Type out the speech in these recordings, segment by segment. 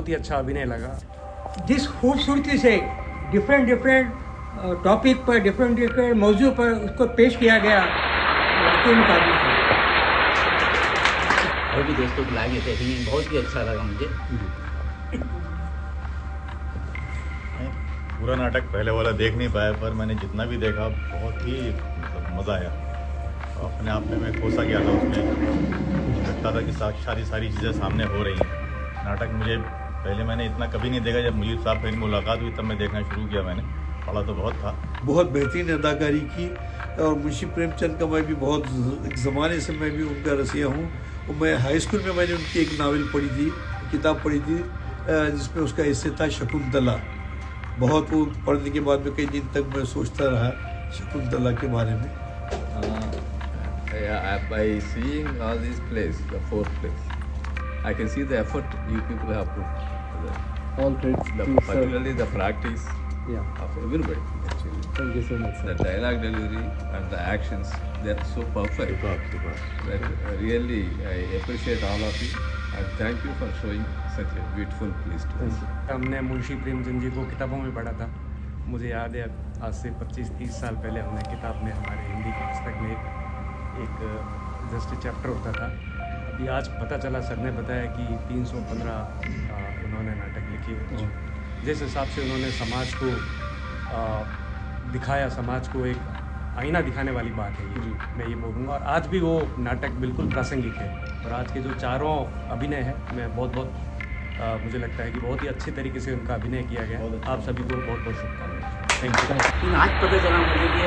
बहुत ही अच्छा अभिनय लगा। जिस खूबसूरती से डिफरेंट टॉपिक पर डिफरेंट मौजू पर उसको पेश किया गया, वाकई में काबिल है। और भी दोस्तों को लागे थे, बहुत ही अच्छा लगा मुझे। पूरा नाटक पहले वाला देख नहीं पाया, पर मैंने जितना भी देखा बहुत ही मज़ा आया। अपने आप में मैं खोसा गया था उसमें, लगता था कि सारी चीज़ें सामने हो रही हैं। नाटक मुझे पहले मैंने इतना कभी नहीं देखा, जब मुझे साहब मेरी मुलाकात हुई तब मैं देखना शुरू किया। मैंने पढ़ा तो बहुत था। बहुत बेहतरीन अदाकारी की, और मुंशी प्रेमचंद का मैं भी बहुत एक ज़माने से मैं भी उनका रसिया हूँ। और मैं हाई स्कूल में मैंने उनकी एक नावल पढ़ी थी, किताब पढ़ी थी, जिसमें उसका हिस्से था शकुंतला। बहुत वो पढ़ने के बाद में कई दिन तक मैं सोचता रहा शकुंतला के बारे में। By seeing all these plays, the 4 plays, I can see the effort you people have put. All credits, Particularly the practice of everybody. Actually, thank you so much, sir. the dialogue delivery and the actions, they are so perfect. That really, I appreciate all of you, and thank you for showing such a beautiful place to us. हमने मुंशी प्रेमचंद जी को किताबों में पढ़ा था। मुझे याद है आज से 25-30 साल पहले हमने किताब में, हमारे हिंदी की पुस्तक में एक जस्ट चैप्टर होता था। अभी आज पता चला, सर ने बताया कि 315 उन्होंने नाटक लिखे। जिस हिसाब से उन्होंने समाज को दिखाया, समाज को एक आईना दिखाने वाली बात है ये, मैं ये बोलूँगा। और आज भी वो नाटक बिल्कुल प्रासंगिक है। और आज के जो चारों अभिनय है, मैं बहुत मुझे लगता है कि बहुत ही अच्छे तरीके से उनका अभिनय किया गया। आप सभी को बहुत शुभकामनाएं। Thank you. लेकिन आज पता चला मुझे कि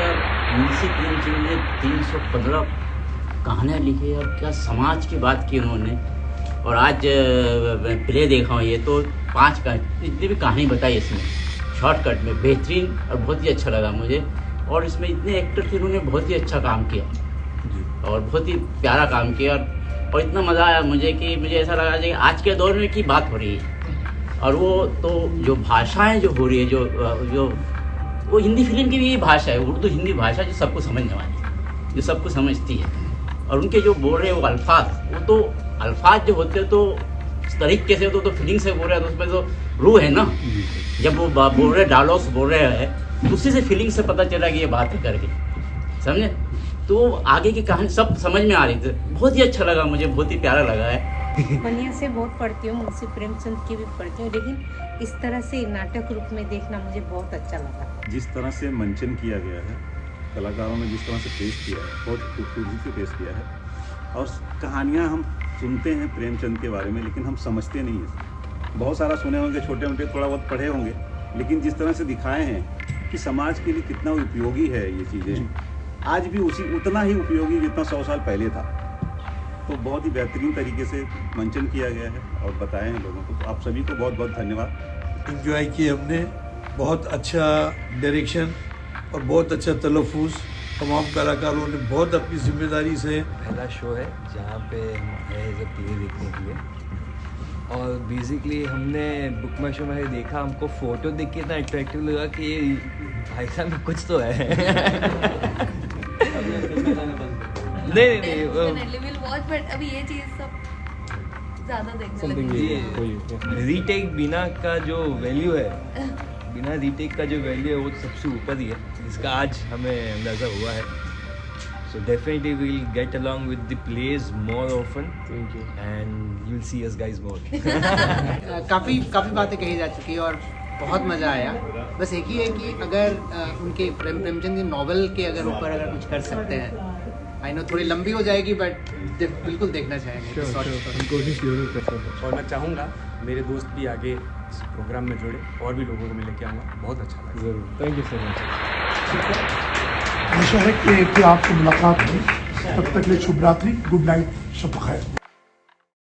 मुंशी प्रेमचंद ने 315 कहानियाँ लिखी और क्या समाज की बात की उन्होंने। और आज प्ले देखा हूँ ये तो 5 का इतनी भी कहानी बताई इसमें शॉर्टकट में, बेहतरीन और बहुत ही अच्छा लगा मुझे। और इसमें इतने एक्टर थे, उन्होंने बहुत ही अच्छा काम किया और बहुत ही प्यारा काम किया। और इतना मज़ा आया मुझे कि मुझे ऐसा लगा कि आज के दौर में की बात हो रही है। और वो तो जो भाषाएं जो हो रही है, जो वो हिंदी फिल्म की भी यही भाषा है, उर्दू हिंदी भाषा जो सबको समझने वाली है, जो सबको समझती है। और उनके जो बोल रहे हैं वो अल्फाज, वो तो अल्फाज जो होते हैं तो इस तरीके से तो फीलिंग से बोल रहे हैं, तो उसमें तो रूह है ना। जब वो बोल रहे डायलॉग्स बोल रहे हैं, उसी से फीलिंग से पता चला कि ये बात है करके, समझे। तो आगे की कहानी सब समझ में आ रही थी। बहुत ही अच्छा लगा मुझे, बहुत ही प्यारा लगा है। बनिया से बहुत पढ़ती हूँ, मुंशी प्रेमचंद की भी पढ़ती हूँ, लेकिन इस तरह से नाटक रूप में देखना मुझे बहुत अच्छा लगा। जिस तरह से मंचन किया गया है, कलाकारों ने जिस तरह से पेश किया है, बहुत खूबसूरती से पेश किया है। और कहानियाँ हम सुनते हैं प्रेमचंद के बारे में, लेकिन हम समझते नहीं हैं। बहुत सारा सुने होंगे, छोटे मोटे थोड़ा बहुत पढ़े होंगे, लेकिन जिस तरह से दिखाए हैं कि समाज के लिए कितना उपयोगी है ये चीज़ें, आज भी उतना ही उपयोगी जितना 100 साल पहले था। तो बहुत ही बेहतरीन तरीके से मंचन किया गया है और बताए हैं लोगों को। तो आप सभी को बहुत बहुत धन्यवाद। एंजॉय किए हमने, बहुत अच्छा डायरेक्शन और बहुत अच्छा तलफ़ुज़। तमाम कलाकारों ने बहुत अपनी जिम्मेदारी से। पहला शो है जहाँ पे हम आए जब टीवी देखने के लिए, और बेसिकली हमने बुक माई शो में देखा, हमको फ़ोटो देख के इतना अट्रैक्टिव लगा कि भाई साहब में कुछ तो है। नहीं बट अभी ये चीज़ सब ज़्यादा देखने लगे। रीटेक बिना का जो वैल्यू है, बिना रीटेक का जो वैल्यू है वो सबसे ऊपर ही है, जिसका आज हमें अंदाज़ा हुआ है। So definitely we'll get along with the plays more often. Thank you. And you'll see us guys more. काफ़ी बातें कही जा चुकी है और बहुत मज़ा आया। बस एक ही है कि अगर उनके प्रेमचंद की नॉवल के ऊपर कुछ कर सकते हैं, आई नो थोड़ी लंबी हो जाएगी, बट बिल्कुल देखना चाहेंगे। और मैं चाहूँगा मेरे दोस्त भी आगे इस प्रोग्राम में जुड़े और भी लोगों को मैं लेके आऊँगा। बहुत अच्छा लगा। जरूर, थैंक यू सो मच। आशा है कि आपसे मुलाकात हुई। तब तक के लिए शुभ रात्रि, गुड नाइट, शब खैर।